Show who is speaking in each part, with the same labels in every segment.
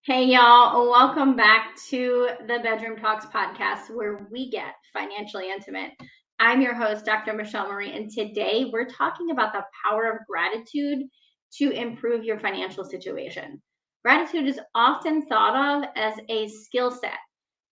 Speaker 1: Hey y'all, welcome back to the Bedroom Talks podcast where we get financially intimate. I'm your host, Dr. Michelle Marie, and today we're talking about the power of gratitude to improve your financial situation. Gratitude is often thought of as a skill set,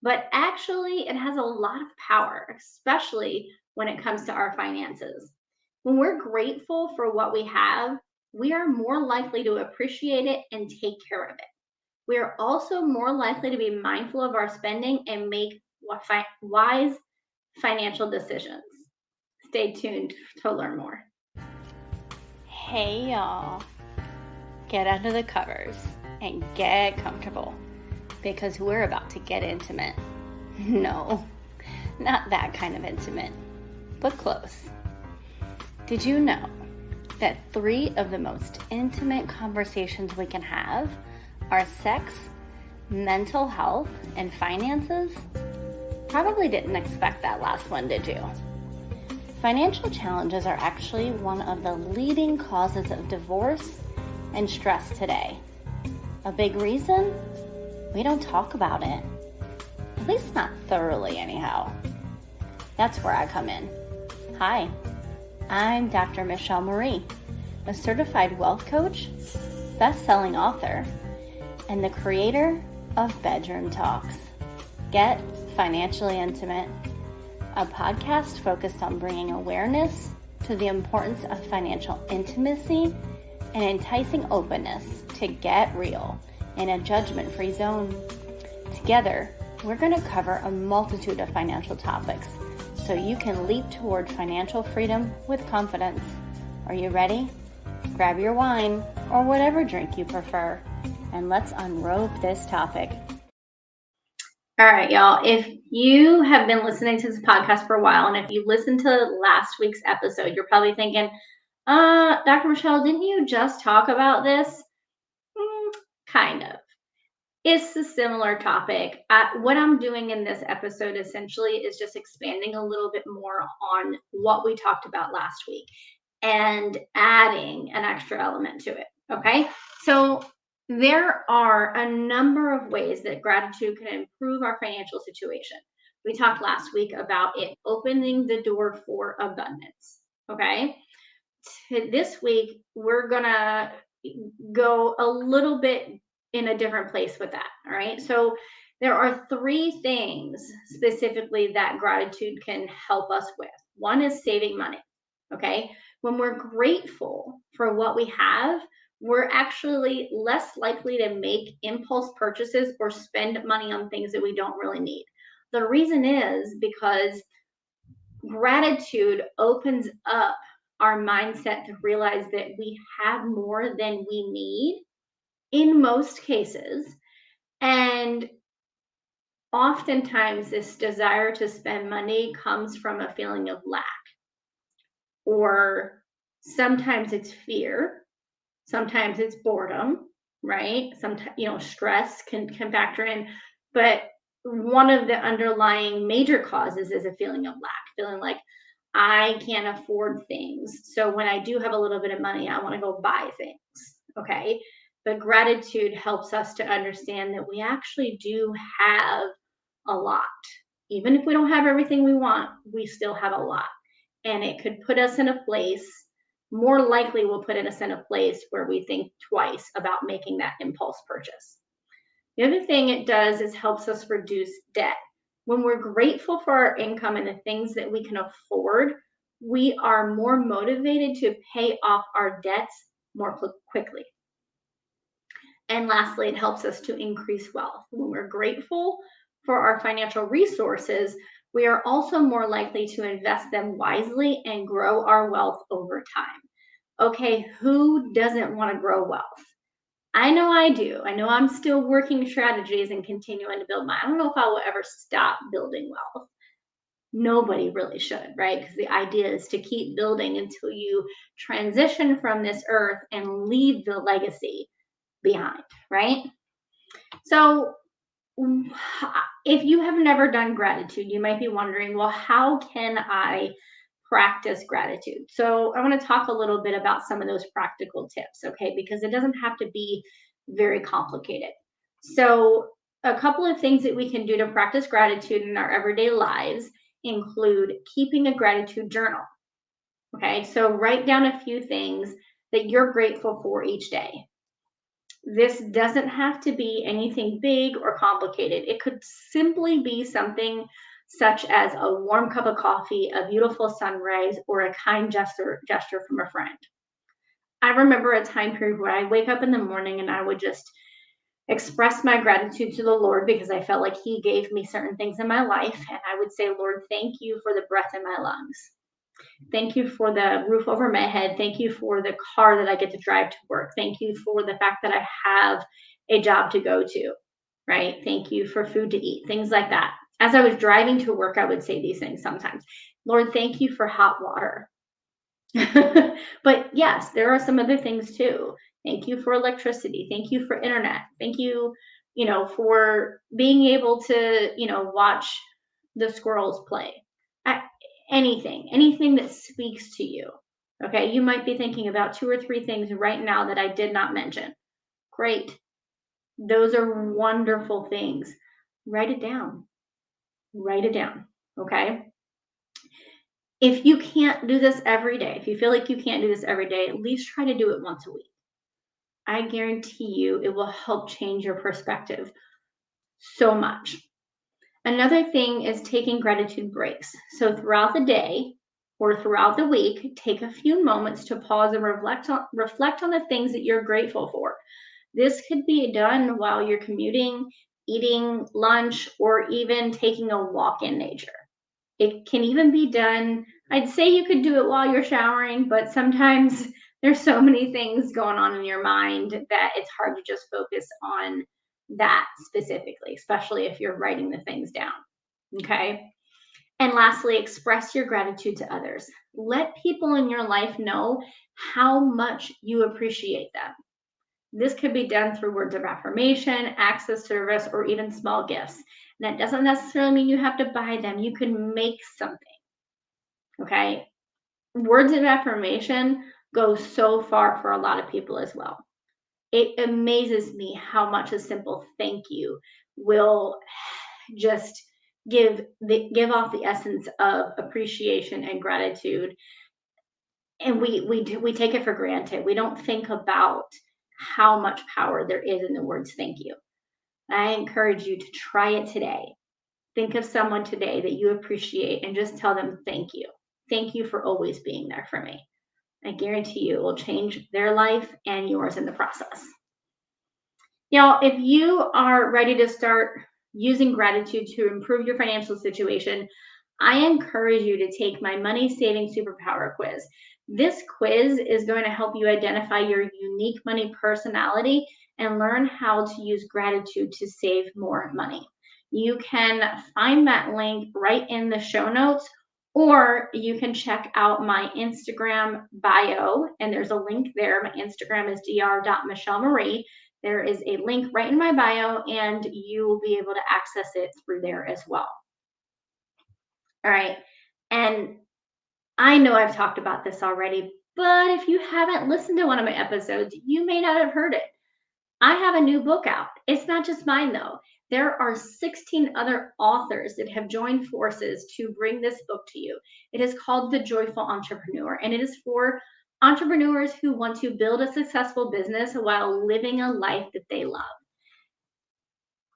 Speaker 1: but actually it has a lot of power, especially when it comes to our finances. When we're grateful for what we have, we are more likely to appreciate it and take care of it. We are also more likely to be mindful of our spending and make wise financial decisions. Stay tuned to learn more. Hey, y'all. Get under the covers and get comfortable because we're about to get intimate. No, not that kind of intimate, but close. Did you know that 3 of the most intimate conversations we can have are sex, mental health, and finances? Probably didn't expect that last one, did you? Financial challenges are actually one of the leading causes of divorce and stress today. A big reason? We don't talk about it. At least not thoroughly, anyhow. That's where I come in. Hi, I'm Dr. Michelle Marie, a certified wealth coach, best-selling author, and the creator of Bedroom Talks. Get Financially Intimate, a podcast focused on bringing awareness to the importance of financial intimacy and enticing openness to get real in a judgment-free zone. Together, we're going to cover a multitude of financial topics so you can leap toward financial freedom with confidence. Are you ready? Grab your wine or whatever drink you prefer, and let's unrobe this topic. All right, y'all. If you have been listening to this podcast for a while, and if you listened to last week's episode, you're probably thinking, Dr. Michelle, didn't you just talk about this? Kind of. It's a similar topic. What I'm doing in this episode essentially is just expanding a little bit more on what we talked about last week and adding an extra element to it. Okay. So there are a number of ways that gratitude can improve our financial situation. We talked last week about it opening the door for abundance. Okay. This week, we're going to go a little bit in a different place with that. All right. So there are 3 things specifically that gratitude can help us with. One is saving money. Okay. When we're grateful for what we have, we're actually less likely to make impulse purchases or spend money on things that we don't really need. The reason is because gratitude opens up our mindset to realize that we have more than we need in most cases. And oftentimes, this desire to spend money comes from a feeling of lack, or sometimes it's fear, sometimes it's boredom, right? Sometimes, stress can factor in, but one of the underlying major causes is a feeling of lack, feeling like I can't afford things. So when I do have a little bit of money, I want to go buy things. Okay. But gratitude helps us to understand that we actually do have a lot. Even if we don't have everything we want, we still have a lot. And it could put us in a place, more likely will put us in a place where we think twice about making that impulse purchase. The other thing it does is helps us reduce debt. When we're grateful for our income and the things that we can afford, we are more motivated to pay off our debts more quickly. And lastly, it helps us to increase wealth. When we're grateful for our financial resources, we are also more likely to invest them wisely and grow our wealth over time. Okay, who doesn't want to grow wealth? I know I do. I know I'm still working strategies and continuing to build I don't know if I will ever stop building wealth. Nobody really should, right? Because the idea is to keep building until you transition from this earth and leave the legacy behind, right? So if you have never done gratitude, you might be wondering, well, how can I practice gratitude? So I want to talk a little bit about some of those practical tips, okay? Because it doesn't have to be very complicated. So, a couple of things that we can do to practice gratitude in our everyday lives include keeping a gratitude journal. Okay, so write down a few things that you're grateful for each day. This doesn't have to be anything big or complicated. It could simply be something such as a warm cup of coffee, a beautiful sunrise, or a kind gesture from a friend. I remember a time period where I wake up in the morning and I would just express my gratitude to the Lord because I felt like He gave me certain things in my life. And I would say, Lord, thank you for the breath in my lungs. Thank you for the roof over my head. Thank you for the car that I get to drive to work. Thank you for the fact that I have a job to go to, right? Thank you for food to eat, things like that. As I was driving to work, I would say these things sometimes. Lord, thank you for hot water. But yes, there are some other things too. Thank you for electricity. Thank you for internet. Thank you, for being able to, watch the squirrels play. I, anything that speaks to you. Okay, you might be thinking about 2 or 3 things right now that I did not mention. Great. Those are wonderful things. Write it down. Write it down. Okay. If you can't do this every day, if you feel like you can't do this every day, at least try to do it once a week. I guarantee you it will help change your perspective so much. Another thing is taking gratitude breaks. So throughout the day or throughout the week, take a few moments to pause and reflect on the things that you're grateful for. This could be done while you're commuting, eating lunch, or even taking a walk in nature. It can even be done. I'd say you could do it while you're showering, but sometimes there's so many things going on in your mind that it's hard to just focus on that specifically, especially if you're writing the things down. Okay. And lastly, express your gratitude to others. Let people in your life know how much you appreciate them. This could be done through words of affirmation, acts of service, or even small gifts. And that doesn't necessarily mean you have to buy them. You can make something. Okay. Words of affirmation go so far for a lot of people as well. It amazes me how much a simple thank you will just give off the essence of appreciation and gratitude. And we take it for granted. We don't think about how much power there is in the words thank you. I encourage you to try it today. Think of someone today that you appreciate and just tell them thank you. Thank you for always being there for me. I guarantee you it will change their life and yours in the process. If you are ready to start using gratitude to improve your financial situation, I encourage you to take my money saving superpower quiz. This quiz is going to help you identify your unique money personality and learn how to use gratitude to save more money. You can find that link right in the show notes, or you can check out my Instagram bio, and there's a link there. My Instagram is dr.michellemmarie. There is a link right in my bio, and you will be able to access it through there as well. All right. And I know I've talked about this already, but if you haven't listened to one of my episodes, you may not have heard it. I have a new book out. It's not just mine, though. There are 16 other authors that have joined forces to bring this book to you. It is called The Joyful Entrepreneur, and it is for entrepreneurs who want to build a successful business while living a life that they love.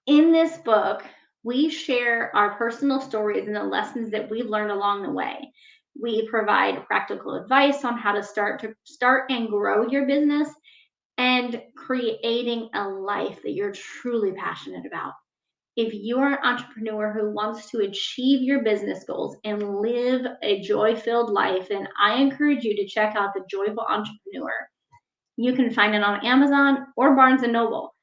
Speaker 1: In this book, we share our personal stories and the lessons that we've learned along the way. We provide practical advice on how to start and grow your business and creating a life that you're truly passionate about. If you are an entrepreneur who wants to achieve your business goals and live a joy-filled life, then I encourage you to check out The Joyful Entrepreneur. You can find it on Amazon or Barnes & Noble.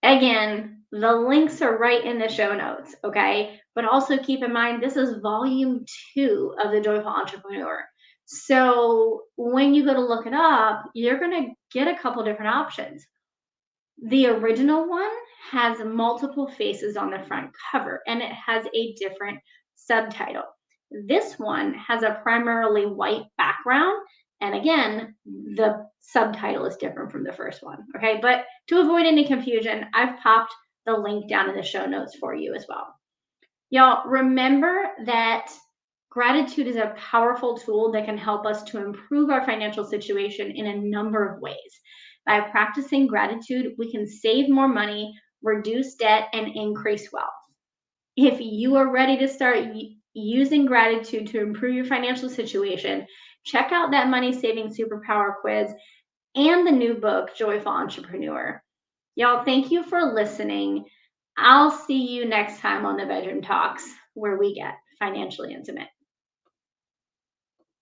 Speaker 1: Again, the links are right in the show notes, okay? But also keep in mind, this is volume 2 of The Joyful Entrepreneur. So when you go to look it up, you're going to get a couple different options. The original one has multiple faces on the front cover, and it has a different subtitle. This one has a primarily white background, And again, the subtitle is different from the first one. Okay. But to avoid any confusion, I've popped the link down in the show notes for you as well. Y'all, remember that gratitude is a powerful tool that can help us to improve our financial situation in a number of ways. By practicing gratitude, we can save more money, reduce debt, and increase wealth. If you are ready to start using gratitude to improve your financial situation, check out that money saving superpower quiz and the new book, Joyful Entrepreneur. Y'all, thank you for listening. I'll see you next time on the Bedroom Talks, where we get financially intimate.